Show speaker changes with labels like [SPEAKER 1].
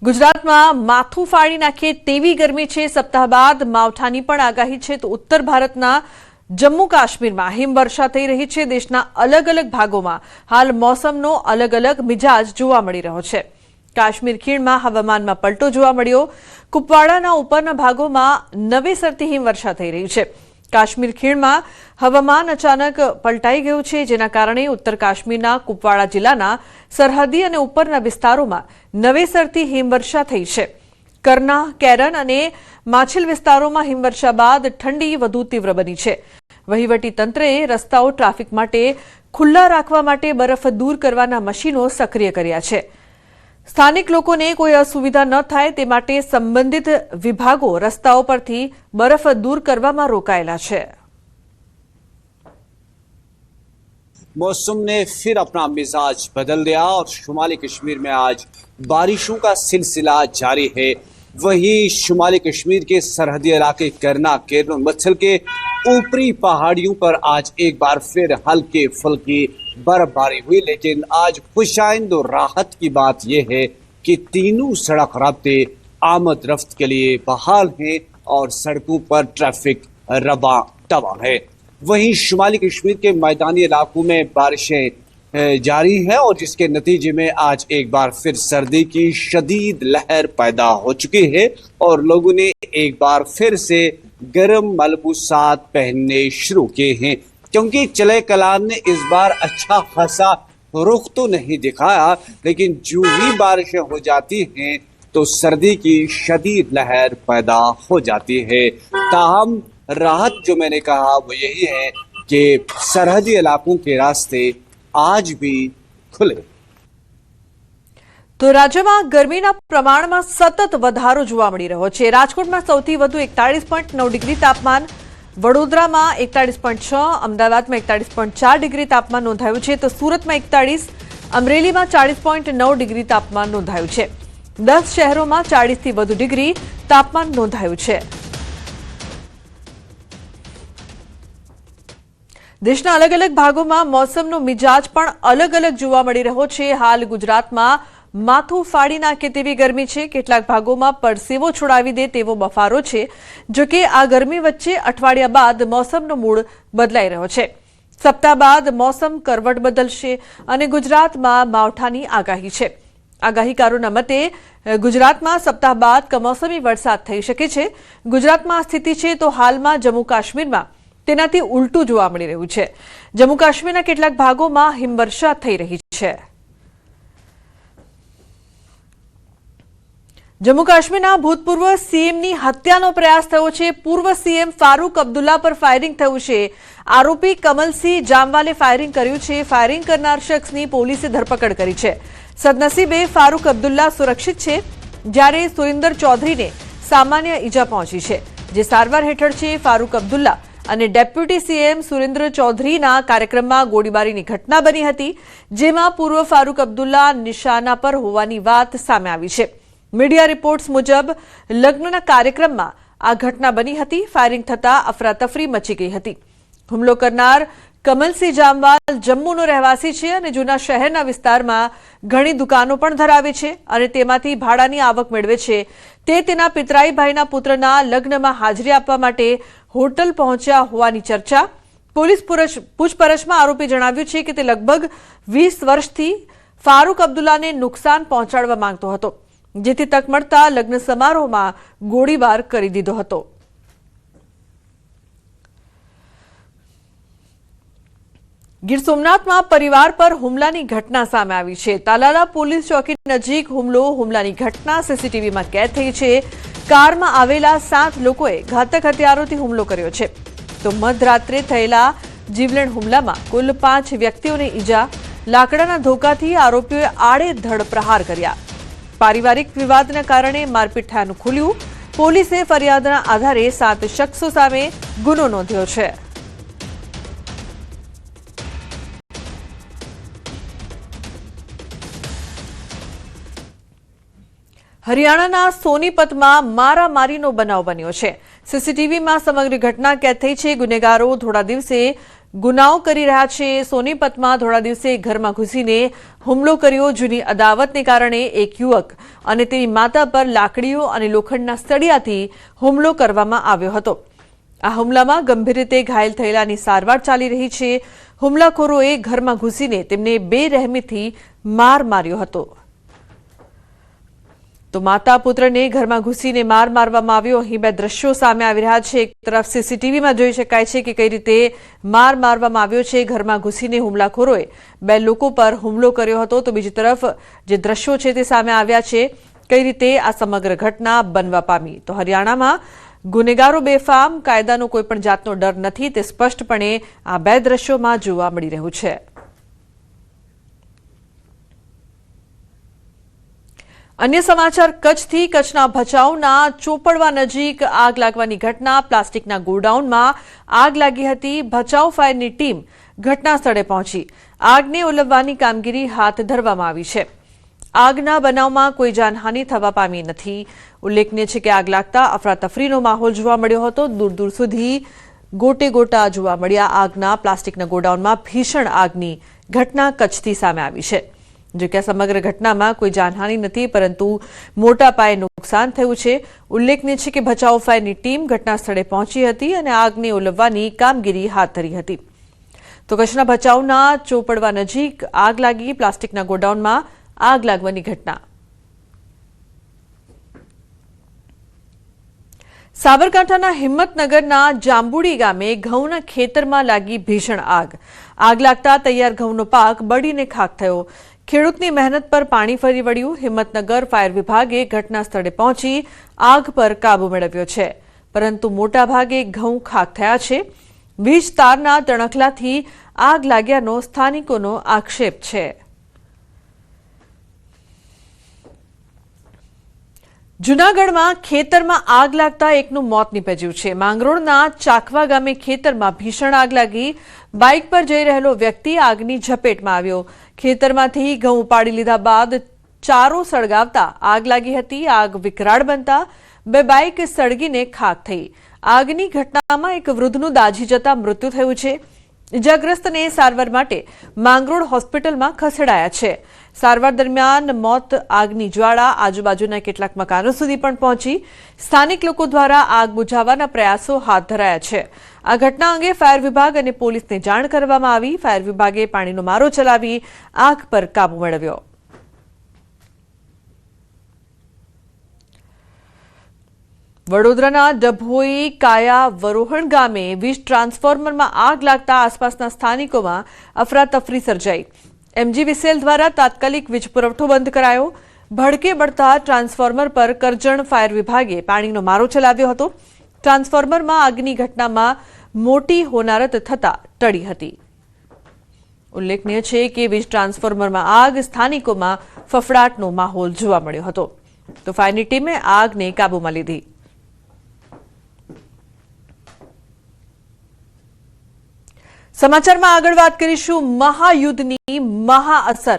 [SPEAKER 1] ગુજરાતમાં માથું ફાડી નાખે તેવી ગરમી છે। સપ્તાહ બાદ માવઠાની પણ આગાહી છે। તો ઉત્તર ભારતના જમ્મુ કાશ્મીરમાં હિમવર્ષા થઈ રહી છે। દેશના અલગ અલગ ભાગોમાં હાલ મોસમનો અલગ અલગ મિજાજ જોવા મળી રહ્યો છે। કાશ્મીર ખીણમાં હવામાનમાં પલટો જોવા મળ્યો। કુપવાડાના ઉપરના ભાગોમાં નવેસરથી હિમવર્ષા થઈ રહી છે। કાશ્મીર ખીણમાં હવામાન અચાનક પલટાઈ ગયું છે, જેના કારણે ઉત્તર કાશ્મીરના કુપવાડા જિલ્લાના સરહદી અને ઉપરના વિસ્તારોમાં નવેસરથી હિમવર્ષા થઈ છે। કરના, કેરન અને માછિલ વિસ્તારોમાં હિમવર્ષા બાદ ઠંડી વધુ તીવ્ર બની છે। વહીવટી તંત્રએ રસ્તાઓ ટ્રાફિક માટે ખુલ્લા રાખવા માટે બરફ દૂર કરવાના મશીનો સક્રિય કર્યા છે। સ્થાનિક લોકોને કોઈ અસુવિધા ન થાય તે માટે સંબંધિત વિભાગો રસ્તાઓ પરથી બરફ દૂર કરવામાં રોકાયેલા છે।
[SPEAKER 2] मौसम ने फिर अपना मिजाज बदल दिया और शुमाली कश्मीर में आज बारिशों का सिलसिला जारी है। वहीं शुमाली कश्मीर के सरहदी इलाके करना, केरन और मच्छल के ऊपरी पहाड़ियों पर आज एक बार फिर हल्के फुल्की बर्फबारी हुई, लेकिन आज खुशाइंद और राहत की बात यह है कि तीनों सड़क राब्ते आमद रफ्त के लिए बहाल हैं और सड़कों पर ट्रैफिक रवा टवा है। वहीं शुमाली कश्मीर के मैदानी इलाकों में बारिशें जारी हैं और जिसके नतीजे में आज एक बार फिर सर्दी की शदीद लहर पैदा हो चुकी है और लोगों ने एक बार फिर से गर्म मलबूसात पहनने शुरू किए हैं, क्योंकि चले कलाम ने इस बार अच्छा खासा रुख तो नहीं दिखाया, लेकिन जो ही बारिशें हो जाती हैं तो सर्दी की शदीद लहर पैदा हो जाती है। ताहम राहत जो मैंने कहा वो यही है कि सरहदी इलाकों के रास्ते आज भी खुले।
[SPEAKER 1] तो राज्यમાં ગરમીના પ્રમાણમાં સતત વધારો જોવા મળી રહ્યો છે। રાજકોટમાં સૌથી વધુ 41.9 ડિગ્રી તાપમાન, વડોદરામાં 41.6, અમદાવાદમાં 41.4 ડિગ્રી તાપમાન નોંધાયું છે। તો સુરતમાં 41, અમરેલીમાં 40.9 ડિગ્રી તાપમાન નોંધાયું છે। 10 શહેરોમાં 40 થી વધુ ડિગ્રી તાપમાન નોંધાયું છે। દેશના અલગ અલગ ભાગોમાં મોસમનો મિજાજ પણ અલગ અલગ જોવા મળી રહ્યો છે। હાલ ગુજરાતમાં માથું ફાડી નાખે તેવી ગરમી છે। કેટલાક ભાગોમાં પરસેવો છોડાવી દે તેવો બફારો છે। જો કે આ ગરમી વચ્ચે અઠવાડિયા બાદ મોસમનો મૂડ બદલાઈ રહ્યો છે। સપ્તાહ બાદ મોસમ કરવટ બદલશે અને ગુજરાતમાં માવઠાની આગાહી છે। આગાહીકારોના મતે ગુજરાતમાં સપ્તાહ બાદ કમોસમી વરસાદ થઈ શકે છે। ગુજરાતમાં આ સ્થિતિ છે તો હાલમાં જમ્મુ કાશ્મીરમાં તેનાથી ઉલટું જોવા મળી રહ્યું છે। જમ્મુ કાશ્મીરના કેટલાક ભાગોમાં હિમવર્ષા થઈ રહી છે। જમ્મુ કાશ્મીરના ભૂતપૂર્વ સીએમની હત્યાનો પ્રયાસ થયો છે। પૂર્વ સીએમ ફારૂક અબ્દુલ્લા પર ફાયરિંગ થયું છે। આરોપી કમલસિંહ જામવાલે ફાયરિંગ કર્યું છે। ફાયરિંગ કરનાર શખ્સની પોલીસે ધરપકડ કરી છે। સદનસીબે ફારૂક અબ્દુલ્લા સુરક્ષિત છે, જ્યારે સુરેન્દર ચૌધરીને સામાન્ય ઈજા પહોંચી છે, જે સારવાર હેઠળ છે। ફારૂક અબ્દુલ્લા અને ડેપ્યુટી સીએમ સુરેન્દ્ર ચૌધરીના કાર્યક્રમમાં ગોળીબારીની ઘટના બની હતી, જેમાં પૂર્વ ફારૂક અબ્દુલ્લા નિશાના પર હોવાની વાત સામે આવી છે। મીડિયા રિપોર્ટ્સ મુજબ લગ્નના કાર્યક્રમમાં આ ઘટના બની હતી। ફાયરિંગ થતાં અફરાતફરી મચી ગઈ હતી। હુમલો કરનાર કમલસિંહ જામવાલ જમ્મુનો રહેવાસી છે અને જૂના શહેરના વિસ્તારમાં ઘણી દુકાનો પણ ધરાવે છે અને તેમાંથી ભાડાની આવક મેળવે છે। તે તેના પિતરાઈ ભાઈના પુત્રના લગ્નમાં હાજરી આપવા માટે હોટલ પહોંચ્યા હોવાની ચર્ચા। પોલીસ પૂછપરછમાં આરોપી જણાવ્યું છે કે તે લગભગ 20 વર્ષથી ફારૂક અબ્દુલ્લાને નુકસાન પહોંચાડવા માંગતો હતો, જેથી તક મળતા લગ્ન સમારોહમાં ગોળીબાર કરી દીધો હતો। ગીર સોમનાથમાં પરિવાર પર હુમલાની ઘટના સામે આવી છે। તાલાલા પોલીસ ચોકી નજીક હુમલાની ઘટના સીસીટીવીમાં કેદ થઈ છે। કારમાં આવેલા 7 લોકોએ ઘાતક હથિયારોથી હુમલો કર્યો છે। તો મધરાત્રે થયેલા જીવલેણ હુમલામાં કુલ 5 વ્યક્તિઓને ઈજા, લાકડાના ધોકાથી આરોપીઓએ આડેધડ પ્રહાર કર્યા। પારિવારિક વિવાદના કારણે મારપીટ થયાનું ખુલ્યું। પોલીસે ફરિયાદના આધારે 7 શખ્સો સામે ગુનો નોંધ્યો છે। હરિયાણાના સોનીપતમાં મારામારીનો બનાવ બન્યો છે। સીસીટીવીમાં સમગ્ર ઘટના કેદ થઈ છે। ગુનેગારો થોડા દિવસે ગુનાઓ કરી રહ્યા છે। સોનીપતમાં થોડા દિવસે ઘરમાં ઘૂસીને હુમલો કર્યો। જૂની અદાવતને કારણે એક યુવક અને તેની માતા પર લાકડીઓ અને લોખંડના સળિયાથી હુમલો કરવામાં આવ્યો હતો। આ હુમલામાં ગંભીર રીતે ઘાયલ થયેલાની સારવાર ચાલી રહી છે। હુમલાખોરોએ ઘરમાં ઘૂસીને તેમને બેરહેમીથી માર માર્યો હતો। તો માતા પુત્રને ઘરમાં ઘૂસીને માર મારવામાં આવ્યો। અહીં બે દ્રશ્યો સામે આવી રહ્યા છે। એક તરફ સીસીટીવીમાં જોઈ શકાય છે કે કઈ રીતે માર મારવામાં આવ્યો છે। ઘરમાં ઘૂસીને હુમલાખોરોએ બે લોકો પર હુમલો કર્યો હતો। તો બીજી તરફ જે દ્રશ્યો છે તે સામે આવ્યા છે કઈ રીતે આ સમગ્ર ઘટના બનવા પામી। તો હરિયાણામાં ગુનેગારો બેફામ, કાયદાનો કોઈ પણ જાતનો ડર નથી, તે સ્પષ્ટપણે આ બે દ્રશ્યોમાં જોવા મળી રહ્યું છે। अन्य समाचार कच्छथी। कच्छना भचाउना चोपड़वा नजीक आग लागवानी घटना। प्लास्टिकना गोडाउनमां आग लागी हती। भचाउ फायरनी टीम घटना स्थळे पहोंची આગને ઓલવવાની કામગીરી હાથ ધરવામાં આવી છે। આગના બનાવમાં કોઈ જાનહાનિ થવા પામી નથી। ઉલ્લેખનીય છે કે આગ લાગતા અફરાતફરીનો માહોલ જોવા મળ્યો હતો। દૂર દૂર સુધી ગોટે ગોટા જોવા મળ્યા। આગના પ્લાસ્ટિકના ગોડાઉનમાં ભીષણ આગની ઘટના કચ્છથી સામે આવી છે। જો કે સમગ્ર ઘટનામાં કોઈ જાનહાનિ નથી, પરંતુ મોટા પાયે નુકસાન થયું છે। ઉલ્લેખનીય છે કે બચાવ ફાયરની ટીમ ઘટના સ્થળે પહોંચી હતી અને આગને ઓલવવાની કામગીરી હાથ ધરી હતી। તો કચ્છના ભચાઉના ચોપડવા નજીક આગ લાગી। પ્લાસ્ટિકના ગોડાઉનમાં આગ લાગવાની ઘટના। સાબરકાંઠાના હિંમતનગરના જાંબુડી ગામે ઘઉંના ખેતરમાં લાગી ભીષણ આગ। આગ લાગતા તૈયાર ઘઉંનો પાક બળીને ખાખ થયો। ખેડૂતની મહેનત પર પાણી ફરી વળ્યું। હિંમતનગર ફાયર વિભાગે ઘટના સ્થળે પહોંચી આગ પર કાબુ મેળવ્યો છે, પરંતુ મોટા ભાગે ઘઉં ખાખ થયા છે। વીજ તારના તણખલાથી આગ લાગ્યાનો સ્થાનિકોનો આક્ષેપ છે। જૂનાગઢમાં ખેતરમાં આગ લાગતા એકનું મોત નીપજ્યું છે। માંગરોળના ચાખવા ગામે ખેતરમાં ભીષણ આગ લાગી। બાઇક પર જઈ રહેલો વ્યક્તિ આગની ઝપેટમાં આવ્યો। ખેતરમાંથી ઘઉં ઉપાડી લીધા બાદ ચારો સળગાવતા આગ લાગી હતી। આગ વિકરાળ બનતા બે બાઇક સળગીને ખાખ થઈ। આગની ઘટનામાં એક વૃદ્ધનું દાઝી જતા મૃત્યુ થયું છે। ઇજાગ્રસ્તને સારવાર માટે માંગરોળ હોસ્પિટલમાં ખસેડાયા છે। સારવાર દરમિયાન મોત આગની જ્વાળા આજુબાજુના કેટલાક મકાનો સુધી પણ પહોંચી। સ્થાનિક લોકો દ્વારા આગ બુઝાવવાના પ્રયાસો હાથ ધરાયા છે। આ ઘટના અંગે ફાયર વિભાગ અને પોલીસને જાણ કરવામાં આવી। ફાયર વિભાગે પાણીનો મારો ચલાવી આગ પર કાબુ મેળવ્યો। વડોદરાના ડભોઈ કાયા વરોહણ ગામે વીજ ટ્રાન્સફોર્મરમાં આગ લાગતા આસપાસના સ્થાનિકોમાં અફરાતફરી સર્જાઈ। MGVCL દ્વારા તાત્કાલિક વીજ પુરવઠો બંધ કરાયો। ભડકે બળતા ટ્રાન્સફોર્મર પર કરજણ ફાયર વિભાગે પાણીનો મારો ચલાવ્યો હતો। ટ્રાન્સફોર્મરમાં આગની ઘટનામાં મોટી હોનારત થતા ટળી હતી। ઉલ્લેખનીય છે કે વીજ ટ્રાન્સફોર્મરમાં આગ સ્થાનિકોમાં ફફડાટનો માહોલ જોવા મળ્યો હતો। તો ફાયરની ટીમે આગને કાબૂમાં લીધી। સમાચારમાં આગળ વાત કરીશું મહાયુદ્ધની મહા અસર।